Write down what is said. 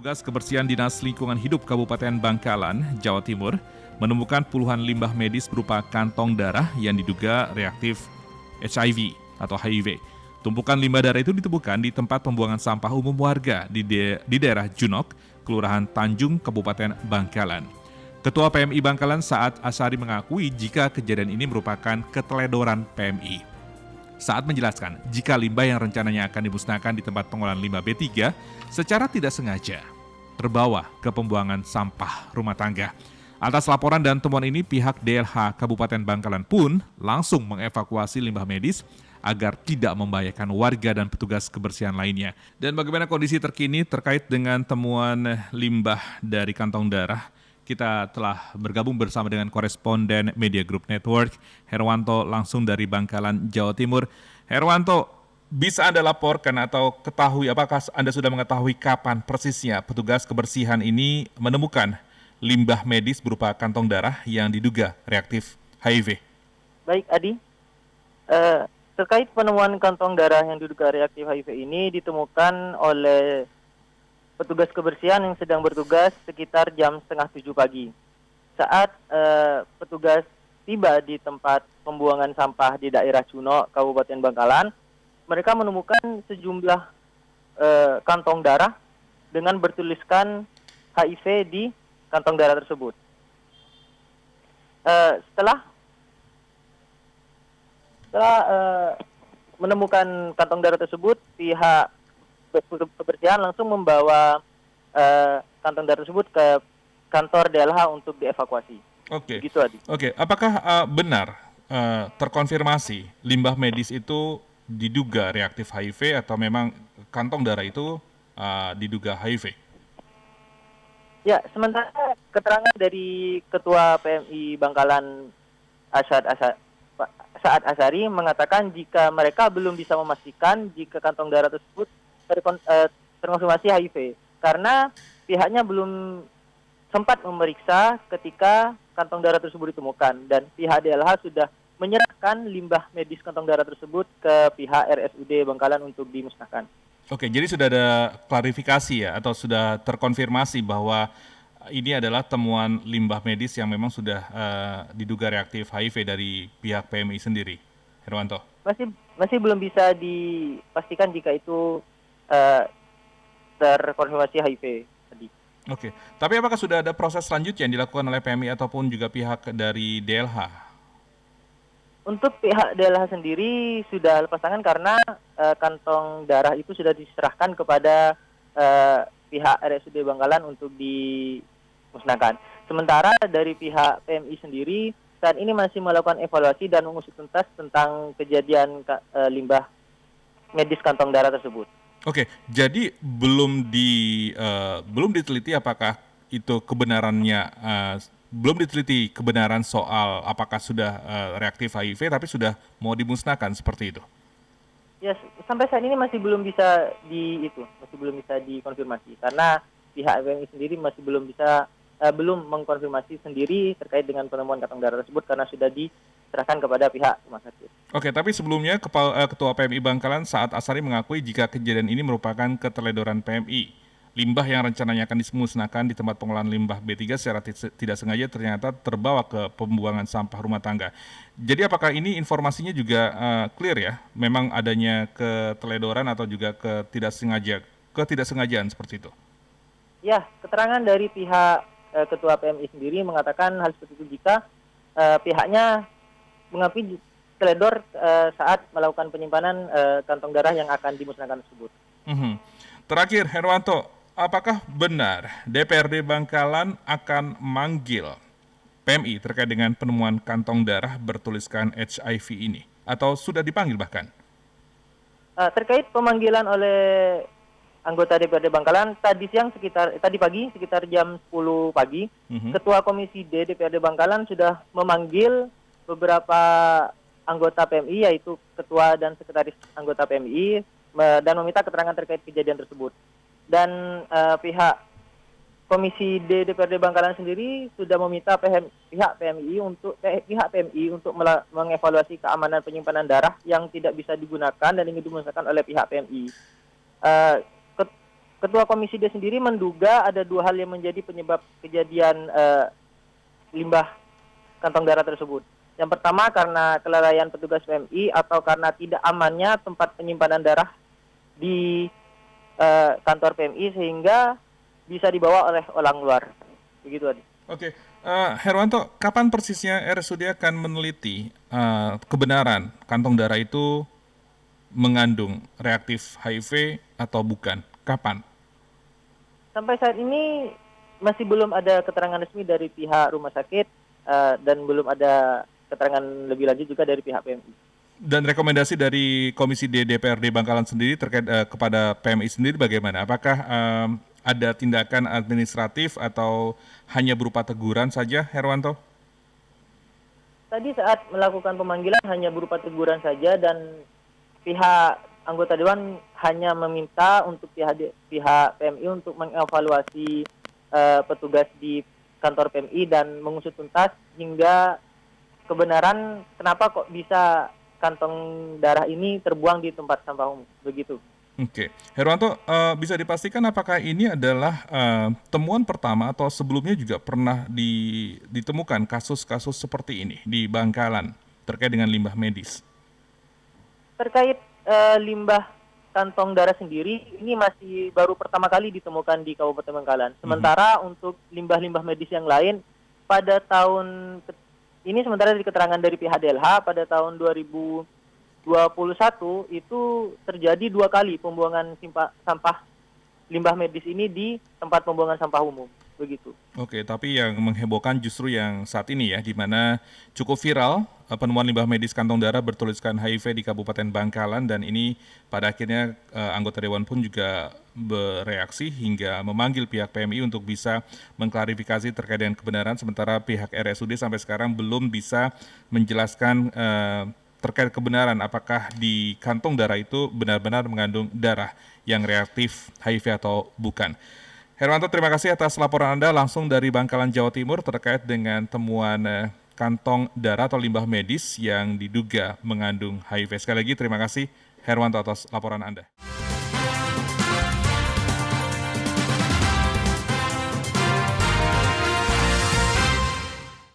Petugas kebersihan Dinas Lingkungan Hidup Kabupaten Bangkalan, Jawa Timur, menemukan puluhan limbah medis berupa kantong darah yang diduga reaktif HIV atau HIV. Tumpukan limbah darah itu ditemukan di tempat pembuangan sampah umum warga di daerah Junok, Kelurahan Tanjung, Kabupaten Bangkalan. Ketua PMI Bangkalan Saad Asyari mengakui jika kejadian ini merupakan keteledoran PMI. Saat menjelaskan, jika limbah yang rencananya akan dimusnahkan di tempat pengolahan limbah B3 secara tidak sengaja terbawa ke pembuangan sampah rumah tangga. Atas laporan dan temuan ini, pihak DLH Kabupaten Bangkalan pun langsung mengevakuasi limbah medis agar tidak membahayakan warga dan petugas kebersihan lainnya. Dan bagaimana kondisi terkini terkait dengan temuan limbah dari kantong darah? Kita telah bergabung bersama dengan koresponden Media Group Network, Herwanto, langsung dari Bangkalan, Jawa Timur. Herwanto, bisa Anda laporkan atau ketahui, apakah Anda sudah mengetahui kapan persisnya petugas kebersihan ini menemukan limbah medis berupa kantong darah yang diduga reaktif HIV? Baik, Adi. Terkait penemuan kantong darah yang diduga reaktif HIV ini ditemukan oleh petugas kebersihan yang sedang bertugas sekitar jam 6:30 pagi. Saat petugas tiba di tempat pembuangan sampah di daerah Junok, Kabupaten Bangkalan, mereka menemukan sejumlah kantong darah dengan bertuliskan HIV di kantong darah tersebut. Setelah menemukan kantong darah tersebut, pihak kebersihan langsung membawa kantong darah tersebut ke kantor DLH untuk dievakuasi. Oke. Gitu, Adi. Oke, apakah benar terkonfirmasi limbah medis itu diduga reaktif HIV atau memang kantong darah itu diduga HIV? Ya, sementara keterangan dari Ketua PMI Bangkalan Saad Asyari mengatakan jika mereka belum bisa memastikan jika kantong darah tersebut terkonfirmasi HIV karena pihaknya belum sempat memeriksa ketika kantong darah tersebut ditemukan dan pihak DLH sudah menyerahkan limbah medis kantong darah tersebut ke pihak RSUD Bangkalan untuk dimusnahkan. Oke, jadi sudah ada klarifikasi ya atau sudah terkonfirmasi bahwa ini adalah temuan limbah medis yang memang sudah diduga reaktif HIV dari pihak PMI sendiri, Herwanto? Masih belum bisa dipastikan jika itu terkonfirmasi HIV tadi. Oke, tapi apakah sudah ada proses selanjutnya yang dilakukan oleh PMI ataupun juga pihak dari DLH? Untuk pihak DLH sendiri sudah lepas tangan karena kantong darah itu sudah diserahkan kepada pihak RSUD Bangkalan untuk dimusnahkan. Sementara dari pihak PMI sendiri saat ini masih melakukan evaluasi dan mengusut tuntas tentang kejadian limbah medis kantong darah tersebut. Oke, jadi belum diteliti apakah itu kebenarannya, belum diteliti kebenaran soal apakah sudah reaktif HIV, tapi sudah mau dimusnahkan seperti itu. Ya, sampai saat ini masih belum bisa dikonfirmasi karena pihak PMI sendiri masih belum mengkonfirmasi sendiri terkait dengan penemuan kantong darah tersebut karena sudah diserahkan kepada pihak rumah sakit. Oke, tapi sebelumnya Ketua PMI Bangkalan Saad Asyari mengakui jika kejadian ini merupakan keteledoran PMI. Limbah yang rencananya akan dimusnahkan di tempat pengolahan limbah B3 secara tidak sengaja ternyata terbawa ke pembuangan sampah rumah tangga. Jadi apakah ini informasinya juga clear ya? Memang adanya keteledoran atau juga ketidaksengajaan seperti itu? Ya, keterangan dari pihak Ketua PMI sendiri mengatakan hal seperti itu jika pihaknya mengakui teledor saat melakukan penyimpanan kantong darah yang akan dimusnahkan tersebut. Terakhir, Herwanto, apakah benar DPRD Bangkalan akan manggil PMI terkait dengan penemuan kantong darah bertuliskan HIV ini? Atau sudah dipanggil bahkan? Terkait pemanggilan oleh anggota DPRD Bangkalan, tadi pagi sekitar jam 10 pagi, Ketua Komisi D DPRD Bangkalan sudah memanggil beberapa anggota PMI, yaitu Ketua dan Sekretaris anggota PMI, dan meminta keterangan terkait kejadian tersebut. Dan pihak Komisi D DPRD Bangkalan sendiri sudah meminta pihak PMI untuk mengevaluasi keamanan penyimpanan darah yang tidak bisa digunakan dan ingin dimusnahkan oleh pihak PMI. Ketua Komisi D sendiri menduga ada dua hal yang menjadi penyebab kejadian limbah kantong darah tersebut. Yang pertama karena kelalaian petugas PMI atau karena tidak amannya tempat penyimpanan darah di kantor PMI sehingga bisa dibawa oleh orang luar. Begitu, Adi. Oke, Herwanto, kapan persisnya RSUD akan meneliti kebenaran kantong darah itu mengandung reaktif HIV atau bukan? Kapan? Sampai saat ini masih belum ada keterangan resmi dari pihak rumah sakit dan belum ada keterangan lebih lanjut juga dari pihak PMI. Dan rekomendasi dari Komisi D DPRD Bangkalan sendiri terkait kepada PMI sendiri bagaimana? Apakah ada tindakan administratif atau hanya berupa teguran saja, Herwanto? Tadi saat melakukan pemanggilan hanya berupa teguran saja dan pihak anggota dewan hanya meminta untuk pihak PMI untuk mengevaluasi petugas di kantor PMI dan mengusut tuntas hingga kebenaran kenapa kok bisa kantong darah ini terbuang di tempat sampah umum. Begitu. Oke, Herwanto, bisa dipastikan apakah ini adalah temuan pertama atau sebelumnya juga pernah ditemukan kasus-kasus seperti ini di Bangkalan terkait dengan limbah medis? Terkait limbah kantong darah sendiri, ini masih baru pertama kali ditemukan di Kabupaten Bangkalan. Sementara untuk limbah-limbah medis yang lain, pada tahun ini sementara dari keterangan dari pihak DLH, pada tahun 2021 itu terjadi 2 kali pembuangan sampah limbah medis ini di tempat pembuangan sampah umum. Begitu. Oke, tapi yang menghebohkan justru yang saat ini ya, di mana cukup viral penemuan limbah medis kantong darah bertuliskan HIV di Kabupaten Bangkalan, dan ini pada akhirnya anggota Dewan pun juga bereaksi hingga memanggil pihak PMI untuk bisa mengklarifikasi terkait dengan kebenaran, sementara pihak RSUD sampai sekarang belum bisa menjelaskan terkait kebenaran apakah di kantong darah itu benar-benar mengandung darah yang reaktif HIV atau bukan. Herwanto, terima kasih atas laporan Anda langsung dari Bangkalan, Jawa Timur terkait dengan temuan kantong darah atau limbah medis yang diduga mengandung HIV. Sekali lagi terima kasih Herwanto atas laporan Anda.